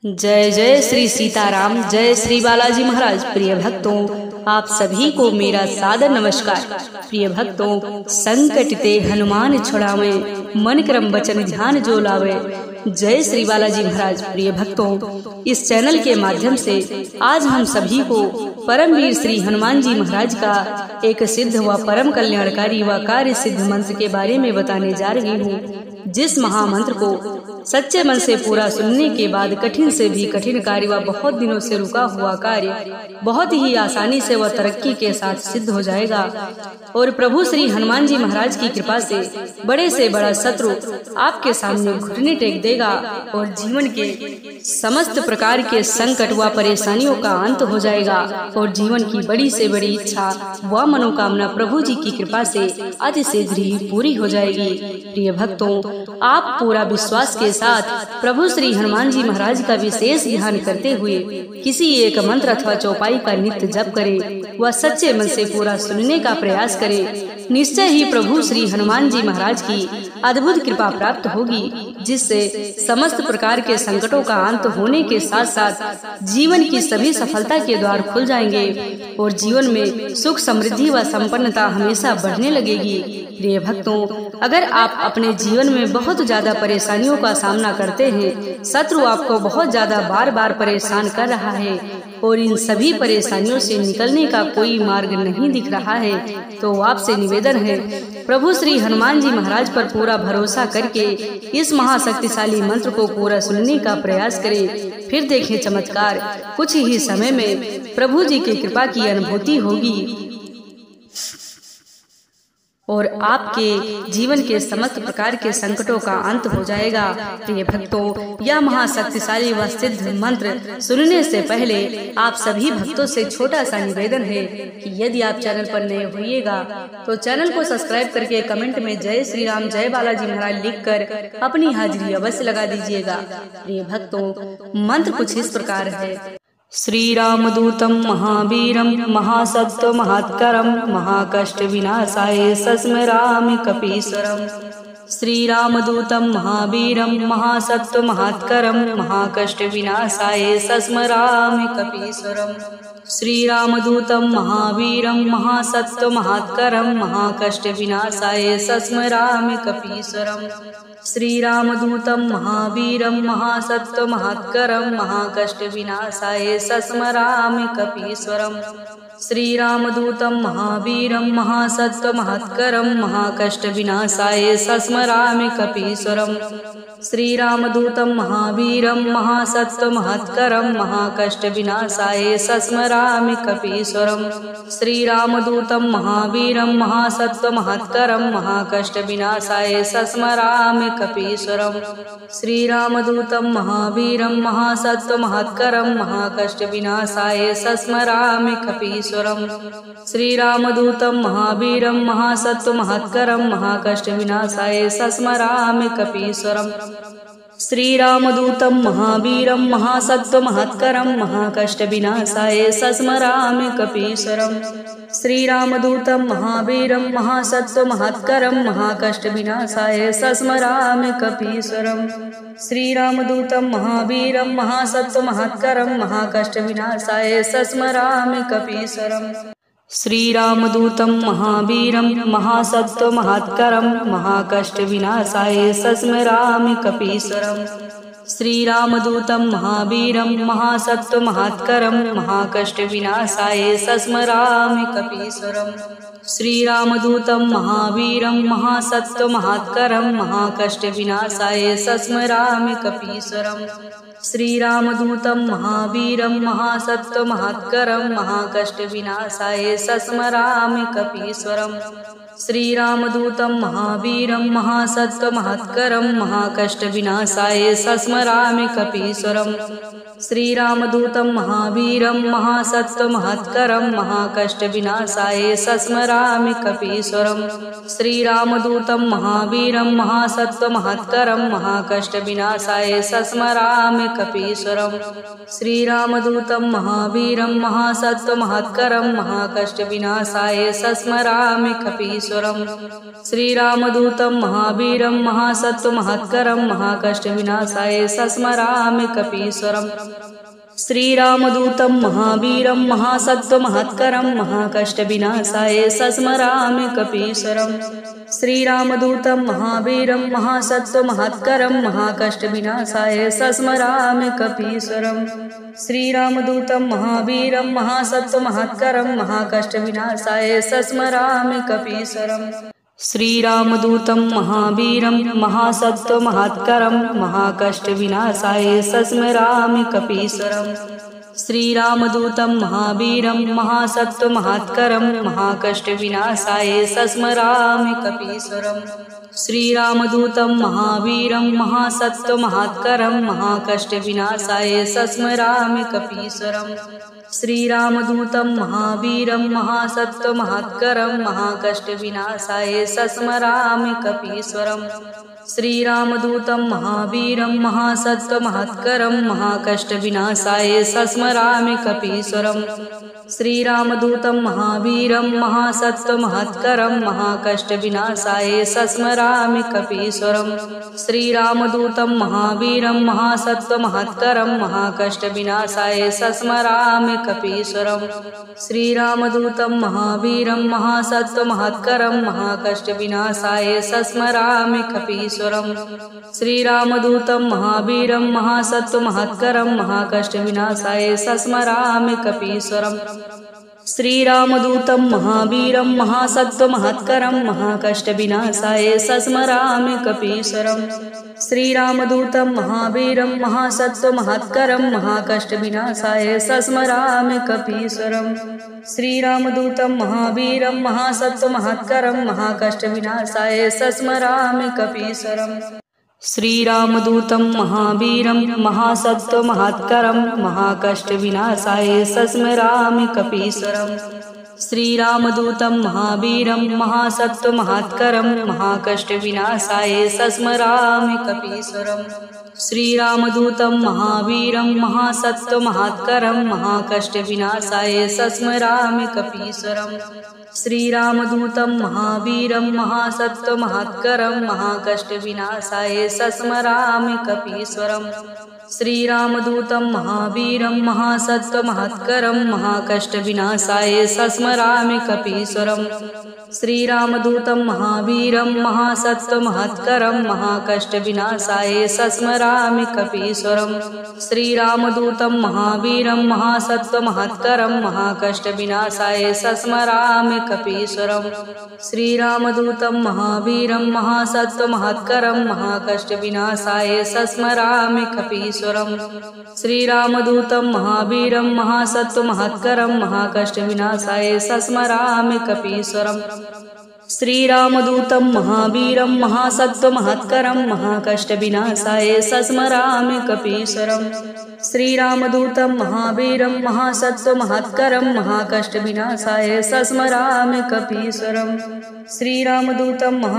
जय जय श्री सीताराम, जय श्री बालाजी महाराज। प्रिय भक्तों, आप सभी को मेरा सादर नमस्कार। प्रिय भक्तों, संकट ते हनुमान छुड़ावे, मन क्रम वचन ध्यान जो लावे। जय श्री बालाजी महाराज। प्रिय भक्तों, इस चैनल के माध्यम से आज हम सभी को परमवीर श्री हनुमान जी महाराज का एक सिद्ध व परम कल्याणकारी व कार्य सिद्ध मंत्र के बारे में बताने जा रही हूँ, जिस महामंत्र को सच्चे मन से पूरा सुनने के बाद कठिन से भी कठिन कार्य व बहुत दिनों से रुका हुआ कार्य बहुत ही आसानी से व तरक्की के साथ सिद्ध हो जाएगा। और प्रभु श्री हनुमान जी महाराज की कृपा से बड़े से बड़ा शत्रु आपके सामने घुटने टेक देगा और जीवन के समस्त प्रकार के संकट व परेशानियों का अंत हो जाएगा और जीवन की बड़ी से बड़ी इच्छा व मनोकामना प्रभु जी की कृपा से अति शीघ्र ही पूरी हो जाएगी। प्रिय भक्तों, आप पूरा विश्वास के साथ प्रभु श्री हनुमान जी महाराज का विशेष ध्यान करते हुए किसी एक मंत्र अथवा चौपाई का नित्य जप करें व सच्चे मन से पूरा सुनने का प्रयास करें। निश्चय ही प्रभु श्री हनुमान जी महाराज की अद्भुत कृपा प्राप्त होगी, जिससे समस्त प्रकार के संकटों का अंत होने के साथ साथ जीवन की सभी सफलता के द्वार खुल जाएंगे और जीवन में सुख समृद्धि व संपन्नता हमेशा बढ़ने लगेगी। प्रिय भक्तों, अगर आप अपने जीवन में बहुत ज्यादा परेशानियों का सामना करते हैं, शत्रु आपको बहुत ज्यादा बार बार परेशान कर रहा है और इन सभी परेशानियों से निकलने का कोई मार्ग नहीं दिख रहा है, तो आपसे निवेदन है प्रभु श्री हनुमान जी महाराज पर पूरा भरोसा करके इस महाशक्तिशाली मंत्र को पूरा सुनने का प्रयास करें। फिर देखें चमत्कार। कुछ ही समय में प्रभु जी की कृपा की अनुभूति होगी और आपके जीवन के समस्त प्रकार के संकटों का अंत हो जाएगा। प्रिय भक्तों, यह महाशक्तिशाली व सिद्ध मंत्र सुनने से पहले आप सभी भक्तों से छोटा सा निवेदन है कि यदि आप चैनल पर नए होइएगा तो चैनल को सब्सक्राइब करके कमेंट में जय श्री राम, जय बालाजी महाराज लिखकर अपनी हाजिरी अवश्य लगा दीजिएगा। प्रिय भक्तों, मंत्र कुछ इस प्रकार है। श्रीरामदूतं महावीरं महासत्व महात्करं महाकष्ट विनाशाय सस्मरामि कपीश्वरम्। श्रीरामदूतं महावीरं महासत्व महात्करं महाकष्ट विनाशाय सस्मरामि कपीश्वरम्। श्रीरामदूतं महावीरं महासत्व महात्करं महाकष्ट विनाशाय सस्मरामि कपीश्वरम्। श्रीरामदूतं महावीरं महासत्व महात्करं महाकष्ट विनाशाय सस्मरामि कपीश्वरम्। श्रीरामदूतं महावीरं महासत्व महात्करं महाकष्ट विनाशाय सस्मरामि कपीश्वरम्। श्रीरामदूतं महावीरं महासत्व महात्करं महाकष्ट विनाशाय सस्मरामि कपीश्वरम्। श्रीरामदूतं महावीरं महासत्व महात्करं महाकष्ट विनाशाय सस्मरामि कपीश्वरम्। श्रीरामदूतं महावीरं महासत्व महात्करं महाकष्ट विनाशाय सस्मरामि कपीश्वरम्। श्रीरामदूतं महावीरं महासत्व महात्करं महाकष्ट विनाशाय सस्मरामि कपीश्वरम्। श्रीरामदूतं महावीरं महासत्व महात्करं महाकष्ट विनाशाय सस्मरामि कपीश्वरम्। श्रीरामदूतं महावीरं महासत्व महात्करं महाकष्ट विनाशाय सस्मरामि कपीश्वरम्। श्रीरामदूतं महावीरं महासत्व महात्करं महाकष्ट विनाशाय सस्मरामि कपीश्वरम्। श्रीरामदूतं महावीरं महासत्व महात्करं महाकष्ट विनाशाय सस्मरामि कपीश्वरम्। श्रीरामदूतं महावीरं महासत्व महात्करं महाकष्ट विनाशाय सस्मरामि कपीश्वरम्। श्रीरामदूतं महावीरं महासत्व महात्करं महाकष्ट विनाशाय सस्मरामि कपीश्वरम्। श्रीरामदूतं महावीरं महासत्व महात्करं महाकष्ट विनाशाय सस्मरामि कपीश्वरम्। श्रीरामदूतं महावीरं महासत्व महात्करं महाकष्ट विनाशाय सस्मरामि कपीश्वरम्। श्रीरामदूतं महावीरं महासत्व महात्करं महाकष्ट विनाशाय सस्मरामि कपीश्वरम्। श्रीरामदूतं महावीरं महासत्व महात्करं महाकष्ट विनाशाय सस्मरामि कपीश्वरम्। श्रीरामदूतं महावीरं महासत्व महात्करं महाकष्ट विनाशाय सस्मरामि कपीश्वरम्। कपीश्वरम् श्रीरामदूतं महावीरं महासत्त्वमहत्करं महाकष्टविनाशाय सस्मरामि कपीश्वरम् श्रीरामदूतं महावीरं महासत्त्वमहत्करं महाकष्टविनाशाय सस्मरामि कपीश्वरम् श्रीरामदूतं महावीरं महासत्त्वमहत्करं महाकष्टविनाशाय सस्मरामि कपीश्वरम् श्रीरामदूतं महावीरं महासत्त्वमहत्करं महाकष्टविनाशाय सस्मरामि कपीश्वरम् श्रीरामदूतं महावीरं महासत्त्वमहत्करं महाकष्टविनाशाय सस्मरामि कपीश्वरम् श्रीरामदूतं महावीरं महासत्त्वमहत्करं महाकष्टविनाशाय सस्मरामि कपीश्वरम् श्रीरामदूतं महावीरं महासत्त्वमहत्करं महाकष्टविनाशाय सस्मरामि कपीश्वरम् श्रीरामदूतं महावीरं महासत्त्वमहत्करं महाकष्टविनाशाय सस्मरामि कपीश्वरम् श्रीरामदूतं महावीरं महासत्त्वमहत्करं महाकष्टविनाशाय सस्मरामि कपीश्वरम् श्रीरामदूतं महावीरं महासत्त्वमहत्करं महाकष्टविनाशाय सस्मरामि कपीश्वरम् श्रीरामदूतं महावीरं महासत्त्वमहत्करं महाकष्टविनाशाय सस्मरामि कपीश्वरम् श्रीरामदूतं महावीरं महासत्त्वमहत्करं महाकष्टविनाशाय सस्मरामि कपीश्वरम् श्रीरामदूतं महावीरं महासत्त्वमहत्करं महाकष्टविनाशाय सस्मरामि कपीश्वरम् श्रीरामदूतं महावीरं महासत्त्वमहत्करं महाकष्टविनाशाय सस्मरामि कपीश्वरम् श्रीरामदूतं महावीरं महासत्त्वमहत्करं महाकष्टविनाशाय सस्मरामि कपीश्वरम् श्रीरामदूतं महावीरं महासत्त्वमहत्करं महाकष्टविनाशाय सस्मरामि कपीश्वरम् श्रीरामदूतं महावीरं महासत्त्वमहत्करं महाकष्टविनाशाय सस्मरामि कपीश्वरम् श्रीरामदूतं महावीरं महासत्त्वमहत्करं महाकष्टविनाशाय सस्मरामि कपीश्वरम् श्रीरामदूतं महावीरं महासत्त्वमहत्करं महाकष्टविनाशाय सस्मरामि कपीश्वरम् श्रीरामदूतं महावीरं महासत्त्वमहत्करं महाकष्टविनाशाय सस्मरामि कपीश्वरम् श्रीरामदूतं महावीरं महासत्त्वमहत्करं महाकष्टविनाशाय सस्मरामि कपीश्वरम् श्रीरामदूतं महावीरं महासत्त्वमहत्करं महाकष्टविनाशाय सस्मरामि कपीश्वरम् श्रीरामदूतं महावीरं महासत्त्वमहत्करं महाकष्टविनाशाय सस्मरामि कपीश्वरम् श्रीरामदूतं महावीरं महासत्त्वमहत्करं महाकष्टविनाशाय सस्मरामि कपीश्वरम् श्रीरामदूतं महावीरं महासत्त्वमहत्करं महाकष्टविनाशाय सस्मरामि कपीश्वरम् श्रीरामदूतं महावीरं महासत्त्वमहत्करं महाकष्टविनाशाय सस्मरामि कपीश्वरम् श्रीरामदूतं महावीरं महासत्त्वमहत्करं महाकष्टविनाशाय सस्मरामि कपीश्वरम् श्रीरामदूतं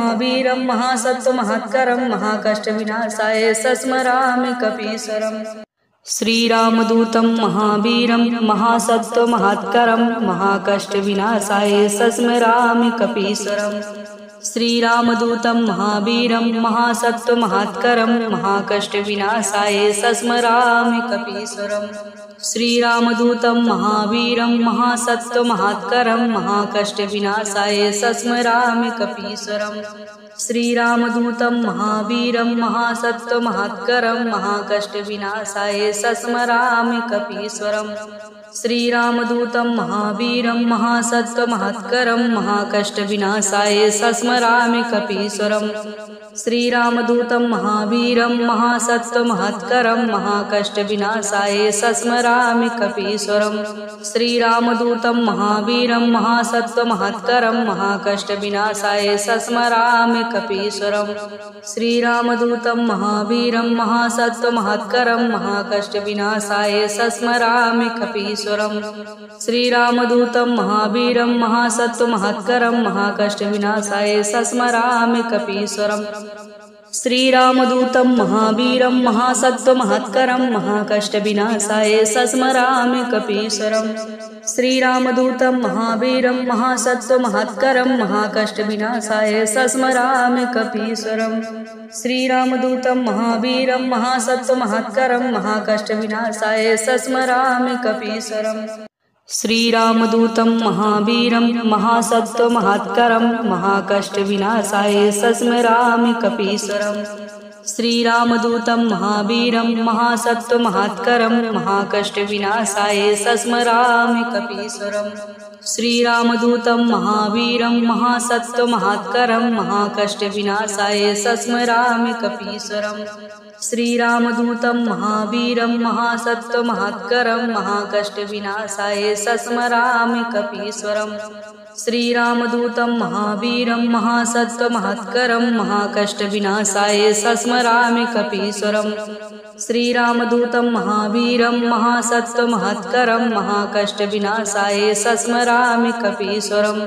महावीरं महासत्त्वमहत्करं महाकष्टविनाशाय सस्मरामि कपीश्वरम् श्रीरामदूतं महावीरं महासत्त्वमहत्करं महाकष्टविनाशाय सस्मरामि कपीश्वरम् श्रीरामदूतं महावीरं महासत्त्वमहत्करं महाकष्टविनाशाय सस्मरामि कपीश्वरम् श्रीरामदूतं महावीरं महासत्त्वमहत्करं महाकष्टविनाशाय सस्मरामि कपीश्वरम् श्रीरामदूतं महावीरं महासत्त्वमहत्करं महाकष्टविनाशाय सस्मरामि कपीश्वरम् श्रीरामदूतं महावीरं महासत्त्वमहत्करं महाकष्टविनाशाय सस्मरामि कपीश्वरम् श्रीरामदूतं महावीरं महासत्त्वमहत्करं महाकष्टविनाशाय सस्मरामि कपीश्वरम् श्रीरामदूतं महावीरं महासत्त्वमहत्करं महाकष्टविनाशाय सस्मरामि कपीश्वरम् श्रीरामदूतं महावीरं महासत्त्वमहत्करं महाकष्टविनाशाय सस्मरामि कपीश्वरम् श्रीरामदूतं महावीरं महासत्त्वमहत्करं महाकष्टविनाशाय सस्मरामि कपीश्वरम् श्रीरामदूतं महावीरं महासत्त्वमहत्करं महाकष्टविनाशाय सस्मरामि कपीश्वरम् श्रीरामदूतं महावीरं महासत्त्वमहत्करं महाकष्टविनाशाय सस्मरामि कपीश्वरम् श्रीरामदूतं महावीरं महासत्त्वमहत्करं महाकष्टविनाशाय सस्मरामि कपीश्वरम् श्रीरामदूतं महावीरं महासत्त्वमहत्करं महाकष्टविनाशाय सस्मरामि कपीश्वरम् श्रीरामदूतं महावीरं महासत्त्वमहत्करं महाकष्टविनाशाय सस्मरामि कपीश्वरम् श्रीरामदूतं महावीरं महासत्त्वमहत्करं महाकष्टविनाशाय सस्मरामि कपीश्वरम् श्रीरामदूतं महावीरं महासत्त्वमहत्करं महाकष्टविनाशाय सस्मरामि कपीश्वरम् श्रीरामदूतं महावीरं महासत्त्वमहत्करं महाकष्टविनाशाय सस्मरामि कपीश्वरम् श्रीरामदूतं महावीरं महासत्त्वमहत्करं महाकष्टविनाशाय सस्मरामि कपीश्वरम्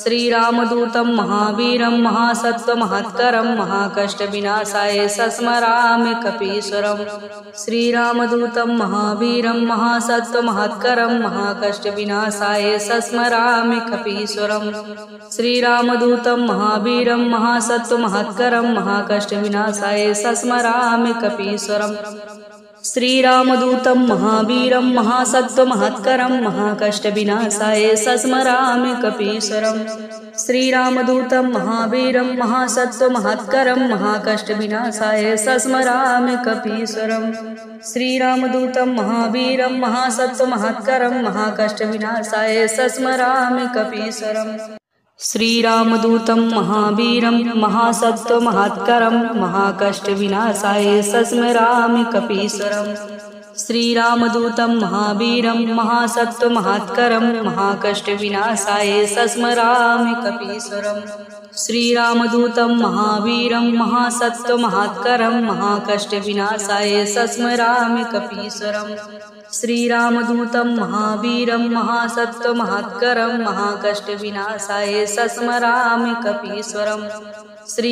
श्रीरामदूतं महावीरं महासत्त्वमहत्करं महाकष्टविनाशाय सस्मरामि कपीश्वरम् श्रीरामदूतं महावीरं महासत्त्वमहत्करं महाकष्टविनाशाय सस्मरामि कपीश्वरम् श्रीरामदूतं महावीरं महासत्त्वमहत्करं महाकष्टविनाशाय सस्मरामि कपीश्वरम् श्रीरामदूतं महावीरं महासत्त्वमहत्करं महाकष्टविनाशाय सस्मरामि कपीश्वरम् श्रीरामदूतं महावीरं महासत्त्वमहत्करं महाकष्टविनाशाय सस्मरामि कपीश्वरम् श्रीरामदूतं महावीरं महासत्त्वमहत्करं महाकष्टविनाशाय सस्मरामि कपीश्वरम् श्रीरामदूतं महावीरं महासत्त्वमहत्करं महाकष्टविनाशाय सस्मरामि कपीश्वरम् श्रीरामदूतं महावीरं महासत्त्वमहत्करं महाकष्टविनाशाय सस्मरामि कपीश्वरम् श्रीरामदूतं महावीरं महासत्त्वमहत्करं महाकष्टविनाशाय सस्मरामि कपीश्वरम् श्रीरामदूतं महावीरं महासत्त्वमहत्करं महाकष्टविनाशाय सस्मरामि कपीश्वरम्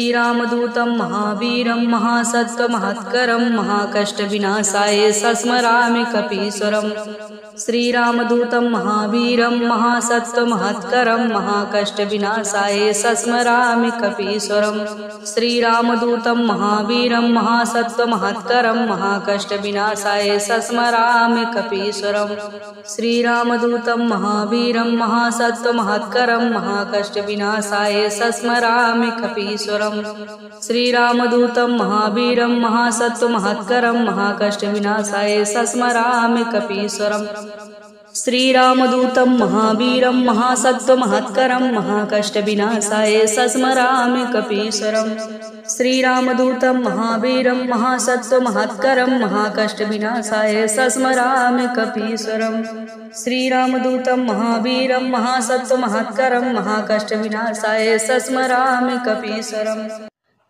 श्रीरामदूतं महावीरं महासत्त्वमहत्करं महाकष्टविनाशाय सस्मरामि कपीश्वरम् श्रीरामदूतं महावीरं महासत्त्वमहत्करं महाकष्टविनाशाय सस्मरामि कपीश्वरम् श्रीरामदूतं महावीरं महासत्त्वमहत्करं महाकष्टविनाशाय सस्मरामि कपीश्वरम् श्रीरामदूतं महावीरं महासत्त्वमहत्करं महाकष्टविनाशाय सस्मरामि कपीश्वरम् श्रीरामदूतं महावीरं महासत्त्वमहत्करं महाकष्टविनाशाय सस्मरामि कपीश्वरम् श्रीरामदूतं महावीरं महासत्त्वमहत्करं महाकष्टविनाशाय सस्मरामि कपीश्वरम् श्रीरामदूतं महावीरं महासत्त्वमहत्करं महाकष्टविनाशाय सस्मरामि कपीश्वरम् श्रीरामदूतं महावीरं महासत्त्वमहत्करं महाकष्टविनाशाय सस्मरामि कपीश्वरम्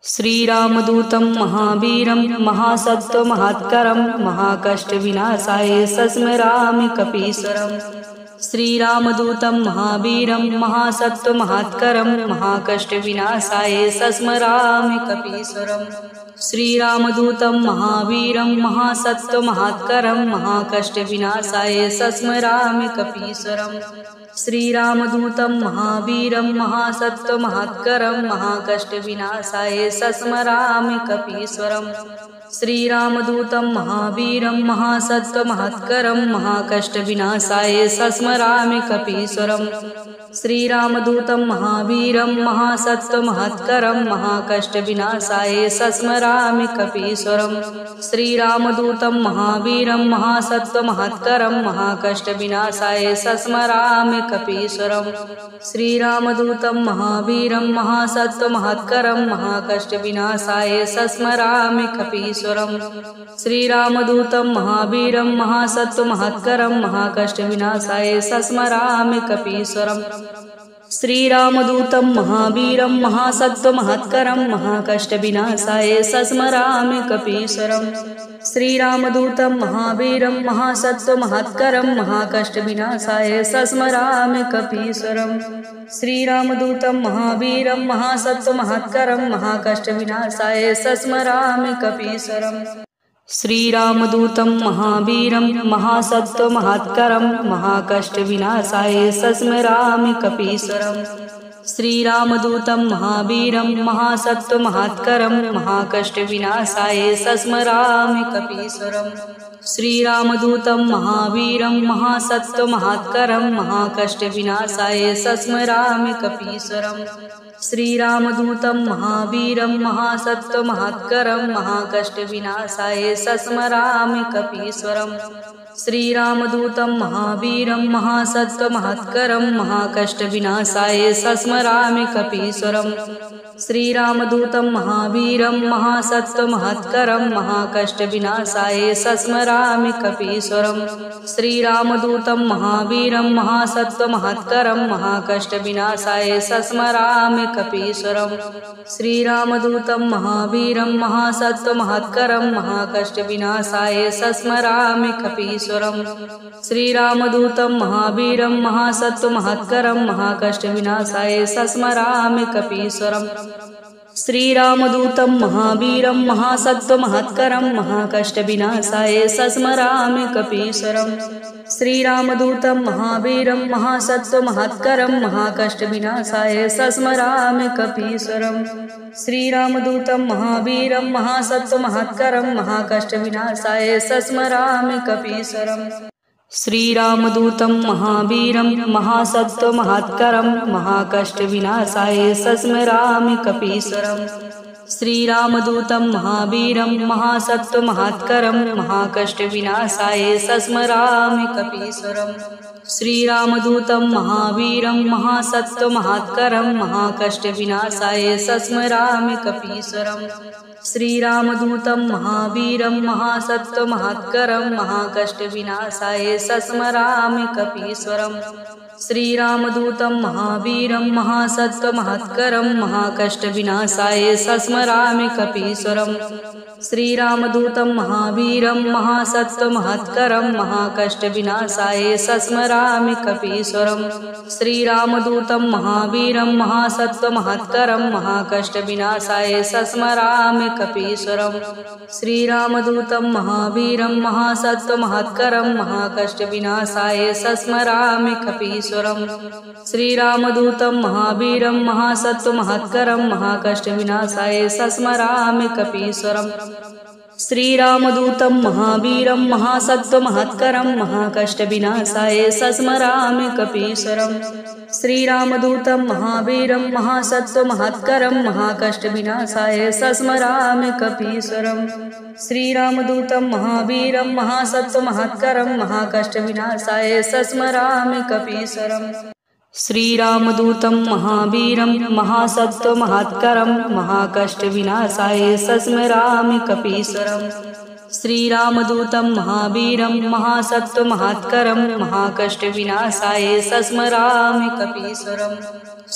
श्रीरामदूतं महावीरं महासत्त्वमहत्करं महाकष्टविनाशाय सस्मरामि कपीश्वरम् श्रीरामदूतं महावीरं महासत्त्वमहत्करं महाकष्टविनाशाय सस्मरामि कपीश्वरम् श्रीरामदूतं महावीरं महासत्त्वमहत्करं महाकष्टविनाशाय सस्मरामि कपीश्वरम् श्रीरामदूतं महावीरं महासत्त्वमहत्करं महाकष्टविनाशाय सस्मरामि कपीश्वरम् श्रीरामदूतं महावीरं महासत्त्वमहत्करं महाकष्टविनाशाय सस्मरामि कपीश्वरम् श्रीरामदूतं महावीरं महासत्त्वमहत्करं महाकष्टविनाशाय सस्मरामि कपीश्वरम् श्रीरामदूतं महावीरं महासत्त्वमहत्करं महाकष्टविनाशाय सस्मरामि कपीश्वरम् श्रीरामदूतं महावीरं महासत्त्वमहत्करं महाकष्टविनाशाय सस्मरामि कपीश्वरम् श्रीरामदूतं महावीरं महासत्त्वमहत्करं महाकष्टविनाशाय सस्मरामि कपीश्वरम् श्रीरामदूतं महावीरं महासत्त्वमहत्करं महाकष्टविनाशाय सस्मरामि कपीश्वरम् श्रीरामदूतं महावीरं महासत्त्वमहत्करं महाकष्टविनाशाय सस्मरामि कपीश्वरम् श्रीरामदूतं महावीरं महासत्त्वमहत्करं महाकष्टविनाशाय सस्मरामि कपीश्वरम् श्रीरामदूतं महावीरं महासत्त्वमहत्करं महाकष्टविनाशाय सस्मरामि कपीश्वरम् श्रीरामदूतं महावीरं महासत्त्वमहत्करं महाकष्टविनाशाय सस्मरामि कपीश्वरम् श्रीरामदूतं महावीरं महासत्त्वमहत्करं महाकष्टविनाशाय सस्मरामि कपीश्वरम् श्रीरामदूतं महावीरं महासत्त्वमहत्करं महाकष्टविनाशाय सस्मरामि कपीश्वरम् श्रीरामदूतं महावीरं महासत्त्वमहत्करं महाकष्टविनाशाय सस्मरामि कपीश्वरम् श्रीरामदूतं महावीरं महासत्त्वमहत्करं महाकष्टविनाशाय सस्मरामि कपीश्वरम् श्रीरामदूतं महावीरं महासत्त्वमहत्करं महाकष्टविनाशाय सस्मरामि कपीश्वरम् श्रीरामदूतं महावीरं महासत्त्वमहत्करं महाकष्टविनाशाय सस्मरामि कपीश्वरम् श्रीरामदूतं महावीरं महासत्त्वमहत्करं महाकष्टविनाशाय सस्मरामि कपीश्वरम् श्रीरामदूतं महावीरं महासत्त्वमहत्करं महाकष्टविनाशाय सस्मरामि कपीश्वरम् श्रीरामदूतं महावीरं महासत्त्वमहत्करं महाकष्टविनाशाय सस्मरामि कपीश्वरम् श्रीरामदूतं महावीरं महासत्त्वमहत्करं महाकष्टविनाशाय सस्मरामि कपीश्वरम् श्रीरामदूतं महावीरं महासत्त्वमहत्करं महाकष्टविनाशाय सस्मरामि कपीश्वरम् श्रीरामदूतं महावीरं महासत्त्वमहत्करं महाकष्टविनाशाय सस्मरामि कपीश्वरम् श्रीरामदूतं महावीरं महासत्त्वमहत्करं महाकष्टविनाशाय सस्मरामि कपीश्वरम् श्रीरामदूतं महावीरं महासत्त्वमहत्करं महाकष्टविनाशाय सस्मरामि कपीश्वरम् श्रीरामदूतं महावीरं महासत्त्वमहत्करं महाकष्टविनाशाय सस्मरामि कपीश्वरम् श्रीरामदूतं महावीरं महासत्त्वमहत्करं महाकष्टविनाशाय सस्मरामि कपीश्वरम् श्रीरामदूतं महावीरं महासत्त्वमहत्करं महाकष्टविनाशाय सस्मरामि कपीश्वरम् श्रीरामदूतं महावीरं महासत्त्वमहत्करं महाकष्टविनाशाय सस्मरामि कपीश्वरम् श्रीरामदूतं महावीरं महासत्त्वमहत्करं महाकष्टविनाशाय सस्मरामि कपीश्वरम् श्रीरामदूतं महावीरं महासत्त्वमहत्करं महाकष्टविनाशाय सस्मरामि कपीश्वरम् श्रीरामदूतं महावीरं महासत्त्वमहत्करं महाकष्टविनाशाय सस्मरामि कपीश्वरम् श्रीरामदूतं महावीरं महासत्त्वमहत्करं महाकष्टविनाशाय सस्मरामि कपीश्वरम् श्रीरामदूतं महावीरं महासत्त्वमहत्करं महाकष्टविनाशाय सस्मरामि कपीश्वरम् श्रीरामदूतं महावीरं महासत्त्वमहत्करं महाकष्टविनाशाय सस्मरामि कपीश्वरम्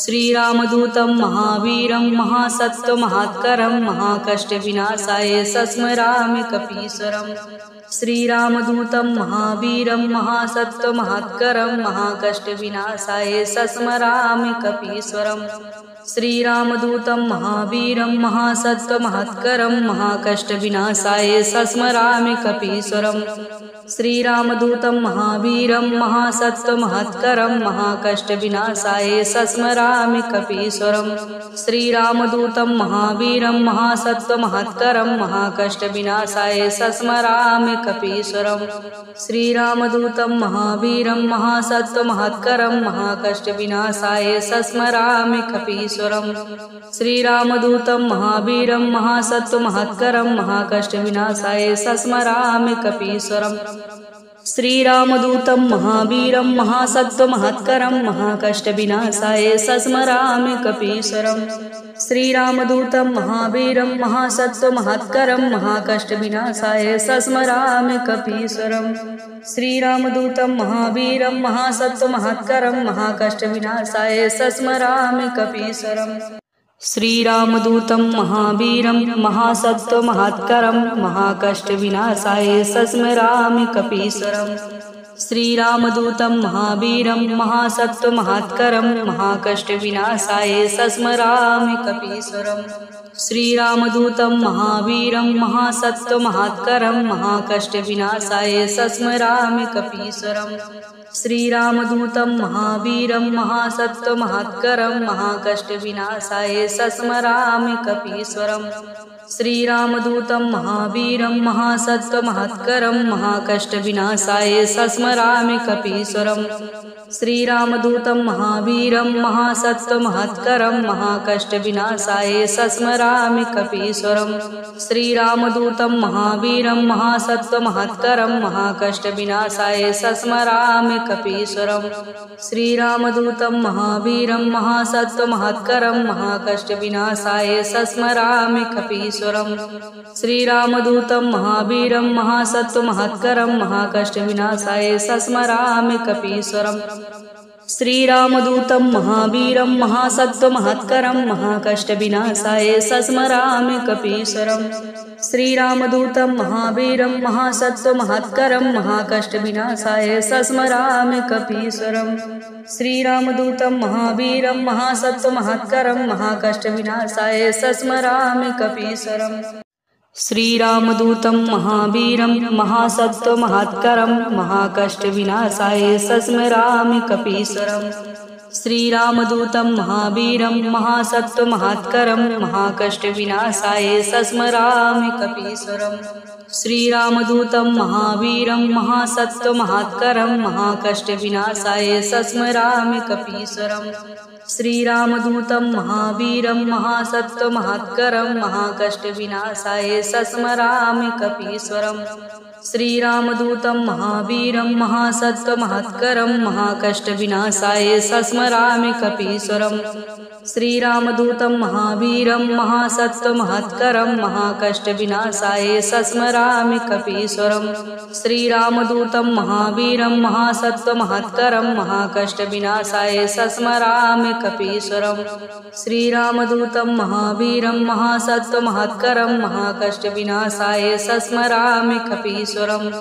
श्रीरामदूतं महावीरं महासत्त्वमहत्करं महाकष्टविनाशाय सस्मरामि कपीश्वरम् श्रीरामदूतं महावीरं महासत्त्वमहत्करं महाकष्टविनाशाय सस्मरामि कपीश्वरम् श्रीरामदूतं महावीरं महासत्त्वमहत्करं महाकष्टविनाशाय सस्मरामि कपीश्वरम् श्रीरामदूतं महावीरं महासत्त्वमहत्करं महाकष्टविनाशाय सस्मरामि कपीश्वरम् श्रीरामदूतं महावीरं महासत्त्वमहत्करं महाकष्टविनाशाय सस्मरामि कपीश्वरम् श्रीरामदूतं महावीरं महासत्त्वमहत्करं महाकष्टविनाशाय सस्मरामि कपीश्वरम् श्रीरामदूतं महावीरं महासत्त्वमहत्करं महाकष्टविनाशाय सस्मरामि कपीश्वरम् श्रीरामदूतं महावीरं महासत्त्वमहत्करं महाकष्टविनाशाय सस्मरामि कपीश्वरम् श्रीरामदूतं महावीरं महासत्त्वमहत्करं महाकष्टविनाशाय सस्मरामि कपीश्वरम् श्रीरामदूतं महावीरं महासत्त्वमहत्करं महाकष्टविनाशाय सस्मरामि कपीश्वरम् श्रीरामदूतं महावीरं महासत्त्वमहत्करं महाकष्टविनाशाय सस्मरामि कपीश्वरम् श्रीरामदूतं महावीरं महासत्त्वमहत्करं महाकष्टविनाशाय सस्मरामि कपीश्वरम् श्रीरामदूतं महावीरं महासत्त्वमहत्करं महाकष्टविनाशाय सस्मरामि कपीश्वरम् श्रीरामदूतं महावीरं महासत्त्वमहत्करं महाकष्टविनाशाय सस्मरामि कपीश्वरम् श्रीरामदूतं महावीरं महासत्त्वमहत्करं महाकष्टविनाशाय सस्मरामि कपीश्वरम् श्रीरामदूतं महावीरं महासत्त्वमहत्करं महाकष्टविनाशाय सस्मरामि कपीश्वरम् श्रीरामदूतं महावीरं महासत्त्वमहत्करं महाकष्टविनाशाय सस्मरामि कपीश्वरम् श्रीरामदूतं महावीरं महासत्त्वमहत्करं महाकष्टविनाशाय सस्मरामि कपीश्वरम् श्रीरामदूतं महावीरं महासत्त्वमहत्करं महाकष्टविनाशाय सस्मरामि कपीश्वरम् श्रीरामदूतं महावीरं महासत्त्वमहत्करं महाकष्टविनाशाय सस्मरामि कपीश्वरम् श्रीरामदूतं महावीरं महासत्त्वमहत्करं महाकष्टविनाशाय सस्मरामि कपीश्वरम् श्रीरामदूतं महावीरं महासत्त्वमहत्करं महाकष्टविनाशाय सस्मरामि कपीश्वरम् श्रीरामदूतं महावीरं महासत्त्वमहत्करं महाकष्टविनाशाय सस्मरामि कपीश्वरम् श्रीरामदूतं महावीरं महासत्त्वमहत्करं महाकष्टविनाशाय सस्मरामि कपीश्वरम् श्रीरामदूतं महावीरं महासत्त्वमहत्करं महाकष्टविनाशाय सस्मरामि कपीश्वरम् श्रीरामदूतं महावीरं महासत्त्वमहत्करं महाकष्टविनाशाय सस्मरामि कपीश्वरम् श्रीरामदूतं महावीरं महासत्त्वमहत्करं महाकष्टविनाशाय सस्मरामि कपीश्वरम् श्रीरामदूतं महावीरं महासत्त्वमहत्करं महाकष्टविनाशाय सस्मरामि कपीश्वरम् श्रीरामदूतं महावीरं महासत्त्वमहत्करं महाकष्टविनाशाय सस्मरामि कपीश्वरम् श्रीरामदूतं महावीरं महासत्त्वमहत्करं महाकष्टविनाशाय सस्मरामि कपीश्वरम्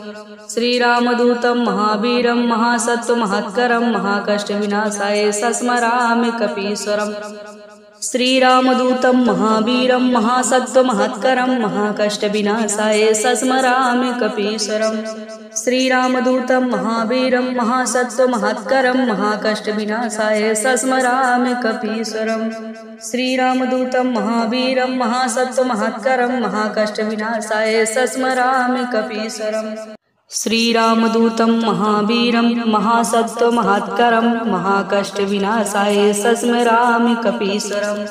श्रीरामदूतं महावीरं महासत्त्वमहत्करं महाकष्टविनाशाय सस्मरामि कपीश्वरम् श्रीरामदूतं महावीरं महासत्त्वमहत्करं महाकष्टविनाशाय सस्मरामि कपीश्वरम् श्रीरामदूतं महावीरं महासत्त्वमहत्करं महाकष्टविनाशाय सस्मरामि कपीश्वरम् श्रीरामदूतं महावीरं महासत्त्वमहत्करं महाकष्टविनाशाय सस्मरामि कपीश्वरम् श्रीरामदूतं महावीरं महासत्त्वमहत्करं महाकष्टविनाशाय सस्मरामि कपीश्वरम्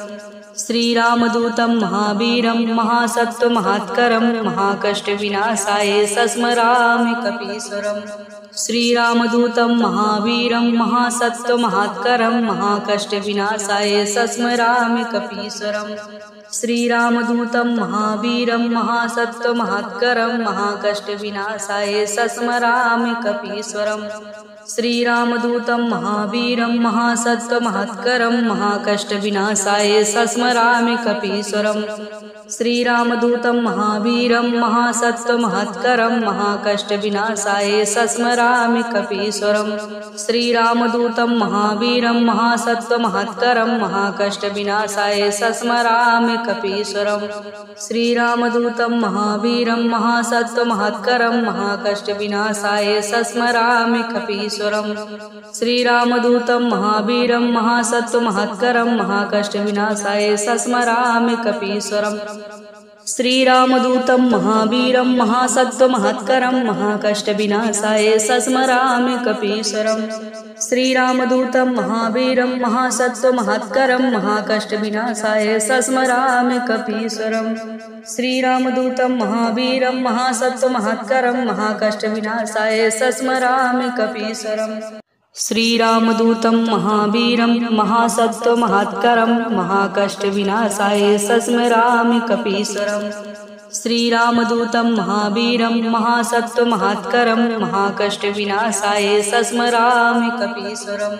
श्रीरामदूतं महावीरं महासत्त्वमहत्करं महाकष्टविनाशाय सस्मरामि कपीश्वरम् श्रीरामदूतं महावीरं महासत्त्वमहत्करं महाकष्टविनाशाय सस्मरामि कपीश्वरम् श्रीरामदूतं महावीरं महासत्त्वमहत्करं महाकष्टविनाशाय सस्मरामि कपीश्वरम् श्रीरामदूतं महावीरं महासत्त्वमहत्करं महाकष्टविनाशाय सस्मरामि कपीश्वरम् श्रीरामदूतं महावीरं महासत्त्वमहत्करं महाकष्टविनाशाय सस्मरामि कपीश्वरम् श्रीरामदूतं महावीरं महासत्त्वमहत्करं महाकष्टविनाशाय सस्मरामि कपीश्वरम् श्रीरामदूतं महावीरं महासत्त्वमहत्करं महाकष्टविनाशाय सस्मरामि कपीश्वरम् श्रीरामदूतं महावीरं महासत्त्वमहत्करं महाकष्टविनाशाय सस्मरामि कपीश्वरम् श्रीरामदूतं महावीरं महासत्त्वमहत्करं महाकष्टविनाशाय सस्मरामि कपीश्वरम् श्रीरामदूतं महावीरं महासत्त्वमहत्करं महाकष्टविनाशाय सस्मरामि कपीश्वरम् श्रीरामदूतं महावीरं महासत्त्वमहत्करं महाकष्टविनाशाय सस्मरामि कपीश्वरम् श्रीरामदूतं महावीरं महासत्त्वमहत्करं महाकष्टविनाशाय सस्मरामि कपीश्वरम् श्रीरामदूतं महावीरं महासत्त्वमहत्करं महाकष्टविनाशाय सस्मरामि कपीश्वरम्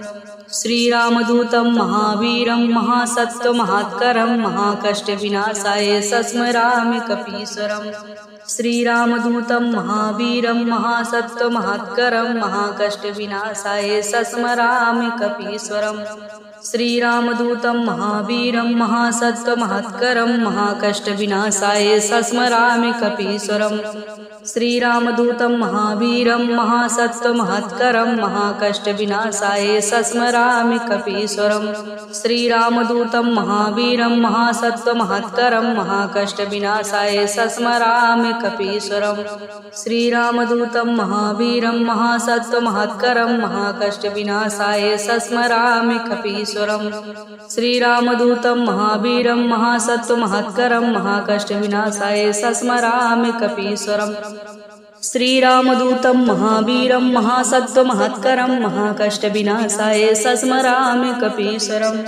श्रीरामदूतं महावीरं महासत्त्वमहत्करं महाकष्टविनाशाय सस्मरामि कपीश्वरम् श्रीरामदूतं महावीरं महासत्त्वमहत्करं महाकष्टविनाशाय सस्मरामि कपीश्वरम् श्रीरामदूतं महावीरं महासत्त्वमहत्करं महाकष्टविनाशाय सस्मरामि कपीश्वरम् श्रीरामदूतं महावीरं महासत्त्वमहत्करं महाकष्टविनाशाय सस्मरामि कपीश्वरम् श्रीरामदूतं महावीरं महासत्त्वमहत्करं महाकष्टविनाशाय सस्मरामि कपीश्वरम् श्रीरामदूतं महावीरं महासत्त्वमहत्करं महाकष्टविनाशाय सस्मरामि कपीश्वरम् श्रीरामदूतं महावीरं महासत्त्वमहत्करं महाकष्टविनाशाय सस्मरामि कपीश्वरम् श्रीरामदूतं महावीरं महासत्त्वमहत्करं महाकष्टविनाशाय सस्मरामि कपीश्वरम्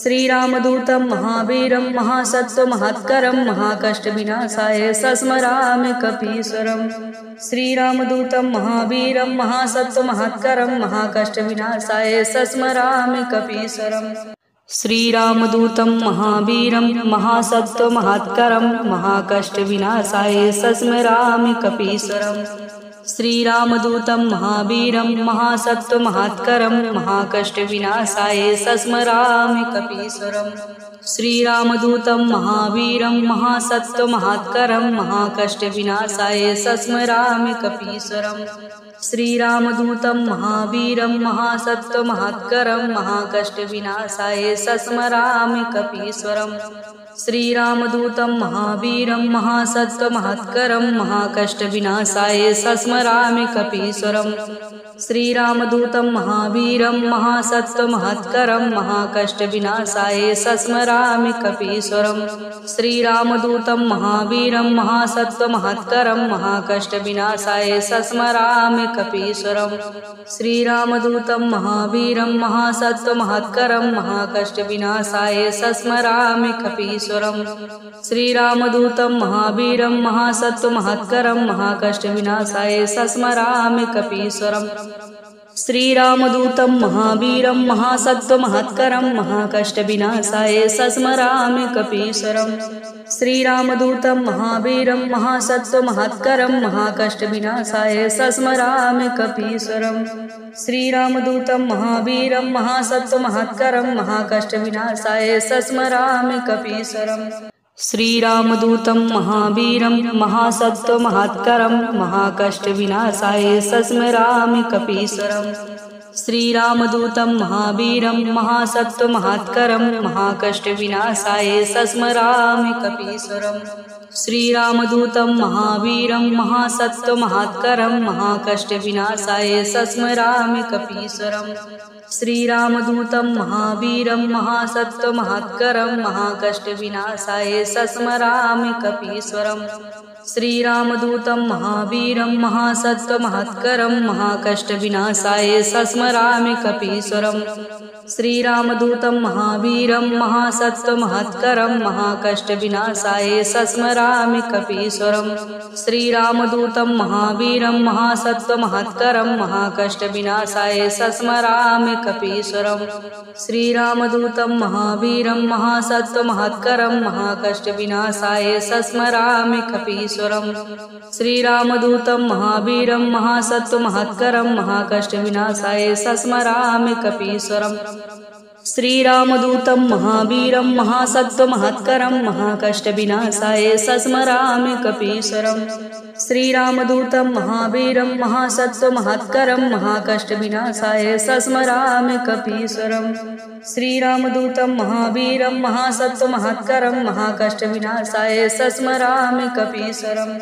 श्रीरामदूतं महावीरं महासत्त्वमहत्करं महाकष्टविनाशाय सस्मरामि कपीश्वरम् श्रीरामदूतं महावीरं महासत्त्वमहत्करं महाकष्टविनाशाय सस्मरामि कपीश्वरम् श्रीरामदूतं महावीरं महासत्त्वमहत्करं महाकष्टविनाशाय सस्मरामि कपीश्वरम् श्रीरामदूतं महावीरं महासत्त्वमहत्करं महाकष्टविनाशाय सस्मरामि कपीश्वरम् श्रीरामदूतं महावीरं महासत्त्वमहत्करं महाकष्टविनाशाय सस्मरामि कपीश्वरम् श्रीरामदूतं महावीरं महासत्त्वमहत्करं महाकष्टविनाशाय सस्मरामि कपीश्वरम् श्रीरामदूतं महावीरं महासत्त्वमहत्करं महाकष्टविनाशाय सस्मरामि कपीश्वरम् श्रीरामदूतं महावीरं महासत्त्वमहत्करं महाकष्टविनाशाय सस्मरामि कपीश्वरम् श्रीरामदूतं महावीरं महासत्त्वमहत्करं महाकष्टविनाशाय सस्मरामि कपीश्वरम् श्रीरामदूतं महावीरं महासत्त्वमहत्करं महाकष्टविनाशाय सस्मरामि कपीश्वरम् श्रीरामदूतं महावीरं महासत्त्वमहत्करं महाकष्टविनाशाय सस्मरामि कपीश्वरम् श्रीरामदूतं महावीरं महासत्त्वमहत्करं महाकष्टविनाशाय सस्मरामि कपीश्वरम् श्रीरामदूतं महावीरं महासत्त्वमहत्करं महाकष्टविनाशाय सस्मरामि कपीश्वरम् श्रीरामदूतं महावीरं महासत्त्वमहत्करं महाकष्टविनाशाय सस्मरामि कपीश्वरम् श्रीरामदूतं महावीरं महासत्त्वमहत्करं महाकष्टविनाशाय सस्मरामि कपीश्वरम् श्रीरामदूतं महावीरं महासत्त्वमहत्करं महाकष्टविनाशाय सस्मरामि कपीश्वरम् श्रीरामदूतं महावीरं महासत्त्वमहत्करं महाकष्टविनाशाय सस्मरामि कपीश्वरम् श्रीरामदूतं महावीरं महासत्त्वमहत्करं महाकष्टविनाशाय सस्मरामि कपीश्वरम् श्रीरामदूतं महावीरं महासत्त्वमहत्करं महाकष्टविनाशाय सस्मरामि कपीश्वरम् श्रीरामदूतं महावीरं महासत्त्वमहत्करं महाकष्टविनाशाय सस्मरामि कपीश्वरम् श्रीरामदूतं महावीरं महासत्त्वमहत्करं महाकष्टविनाशाय सस्मरामि कपीश्वरम् श्रीरामदूतं महावीरं महासत्त्वमहत्करं महाकष्टविनाशाय सस्मरामि कपीश्वरम् श्रीरामदूतं महावीरं महासत्त्वमहत्करं महाकष्टविनाशाय सस्मरामि कपीश्वरम् श्रीरामदूतं महावीरं महासत्त्वमहत्करं महाकष्टविनाशाय सस्मरामि कपीश्वरम्। श्रीरामदूतं महावीरं महासत्त्वमहत्करं महाकष्टविनाशाय सस्मरामि कपीश्वरम्। श्रीरामदूतं महावीरं महासत्त्वमहत्करं महाकष्टविनाशाय सस्मरामि कपीश्वरम्।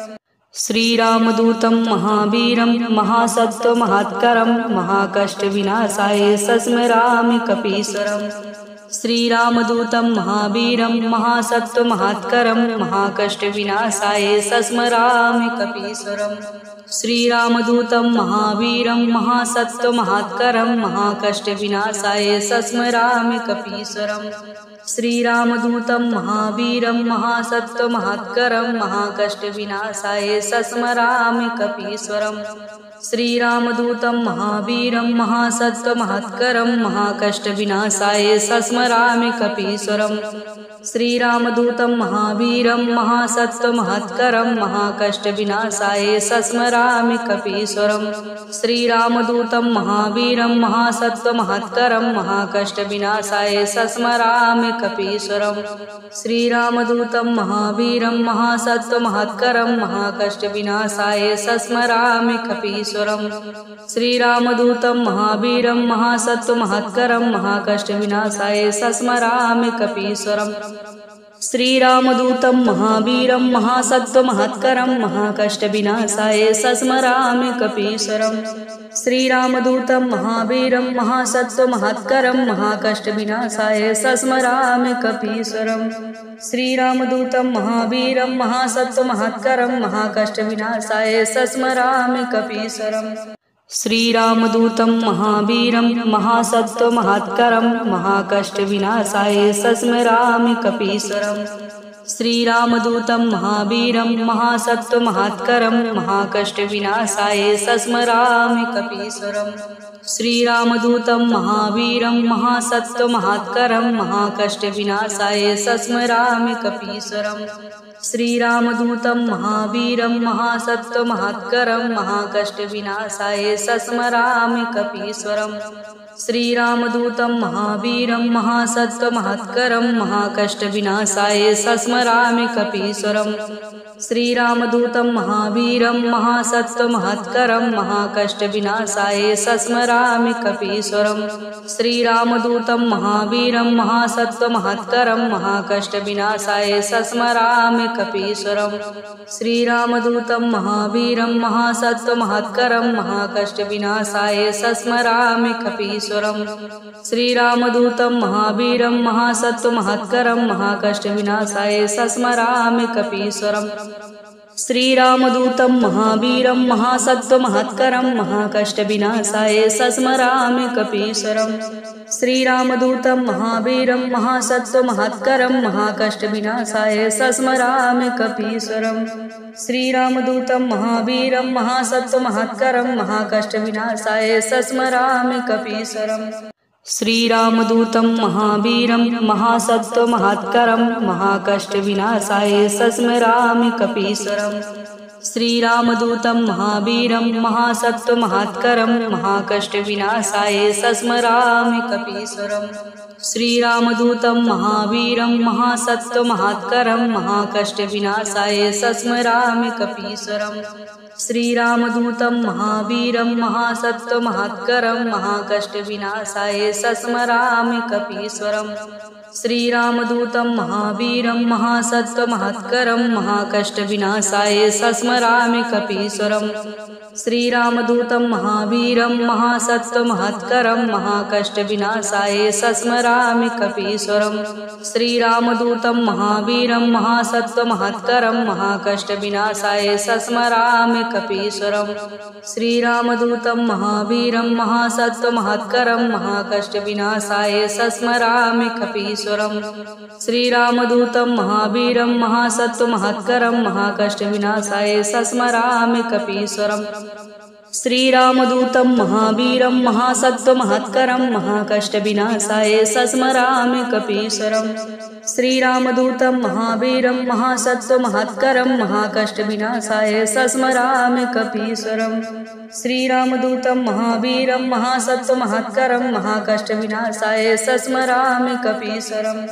श्रीरामदूतं महावीरं महासत्त्वमहत्करं महाकष्टविनाशाय सस्मरामि कपीश्वरम्। श्रीरामदूतं महावीरं महासत्त्वमहत्करं महाकष्टविनाशाय सस्मरामि कपीश्वरम्। श्रीरामदूतं महावीरं महासत्त्वमहत्करं महाकष्टविनाशाय सस्मरामि कपीश्वरम्। श्रीरामदूतं महावीरं महासत्त्वमहत्करं महाकष्टविनाशाय सस्मरामि कपीश्वरम्। श्रीरामदूतं महावीरं महासत्त्वमहत्करं महाकष्टविनाशाय सस्मरामि कपीश्वरम्। श्रीरामदूतं महावीरं महासत्त्वमहत्करं महाकष्टविनाशाय सस्मरामि कपीश्वरम्। श्रीरामदूतं महावीरं महासत्त्वमहत्करं महाकष्टविनाशाय सस्मरामि कपीश्वरम्। श्रीरामदूतं महावीरं महासत्त्वमहत्करं महाकष्टविनाशाय सस्मरामि कपीश्वरम्। श्रीरामदूतं महावीरं महासत्त्वमहत्करं महाकष्टविनाशाय सस्मरामि कपीश्वरम्। श्रीरामदूतं महावीरं महासत्त्वमहत्करं महाकष्टविनाशाय सस्मरामि कपीश्वरम्। श्रीरामदूतं महावीरं महासत्त्वमहत्करं महाकष्टविनाशाय सस्मरामि कपीश्वरम्। श्रीरामदूतं महावीरं महासत्त्वमहत्करं महाकष्टविनाशाय सस्मरामि कपीश्वरम्। श्रीरामदूतं महावीरं महासत्त्वमहत्करं महाकष्टविनाशाय सस्मरामि कपीश्वरम्। श्रीरामदूतं महावीरं महासत्त्वमहत्करं महाकष्टविनाशाय सस्मरामि कपीश्वरम्। श्रीरामदूतं महावीरं महासत्त्वमहत्करं महाकष्टविनाशाय सस्मरामि कपीश्वरम्। श्रीरामदूतं महावीरं महासत्त्वमहत्करं महाकष्टविनाशाय सस्मरामि कपीश्वरम्। श्रीरामदूतं महावीरं महासत्त्वमहत्करं महाकष्टविनाशाय सस्मरामि कपीश्वरम्। श्रीरामदूतं महावीरं महासत्त्वमहत्करं महाकष्टविनाशाय सस्मरामि कपीश्वरम्। श्रीरामदूतं महावीरं महासत्त्वमहत्करं महाकष्टविनाशाय सस्मरामि कपीश्वरम्। श्रीरामदूतं महावीरं महासत्त्वमहत्करं महाकष्टविनाशाय सस्मरामि कपीश्वरम्। श्रीरामदूतं महावीरं महासत्त्वमहत्करं महाकष्टविनाशाय सस्मरामि कपीश्वरम्। श्रीरामदूतं महावीरं महासत्त्वमहत्करं महाकष्टविनाशाय सस्मरामि कपीश्वरम्। श्रीरामदूतं महावीरं महासत्त्वमहत्करं महाकष्टविनाशाय सस्मरामि कपीश्वरम्। श्रीरामदूतं महावीरं महासत्त्वमहत्करं महाकष्टविनाशाय सस्मरामि कपीश्वरम्। श्रीरामदूतं महावीरं महासत्त्वमहत्करं महाकष्टविनाशाय सस्मरामि कपीश्वरम्। श्रीरामदूतं महावीरं महासत्त्वमहत्करं महाकष्टविनाशाय सस्मरामि कपीश्वरम्। श्रीरामदूतं महावीरं महासत्त्वमहत्करं महाकष्टविनाशाय सस्मरामि कपीश्वरम्। श्रीरामदूतं महावीरं महासत्त्वमहत्करं महाकष्टविनाशाय सस्मरामि कपीश्वरम्। श्रीरामदूतं महावीरं महासत्त्वमहत्करं महाकष्टविनाशाय सस्मरामि कपीश्वरम्। श्रीरामदूतं महावीरं महासत्त्वमहत्करं महाकष्टविनाशाय सस्मरामि कपीश्वरम्। श्रीरामदूतं महावीरं महासत्त्वमहत्करं महाकष्टविनाशाय सस्मरामि कपीश्वरम्। श्रीरामदूतं महावीरं महासत्त्वमहत्करं महाकष्टविनाशाय सस्मरामि कपीश्वरम्। श्रीरामदूतं महावीरं महासत्त्वमहत्करं महाकष्टविनाशाय सस्मरामि कपीश्वरम्। श्रीरामदूतं महावीरं महासत्त्वमहत्करं महाकष्टविनाशाय सस्मरामि कपीश्वरम् श्रीरामदूतं महावीरं महासत्त्वमहत्करं महाकष्टविनाशाय सस्मरामि कपीश्वरम् श्रीरामदूतं महावीरं महासत्त्वमहत्करं महाकष्टविनाशाय सस्मरामि कपीश्वरम्।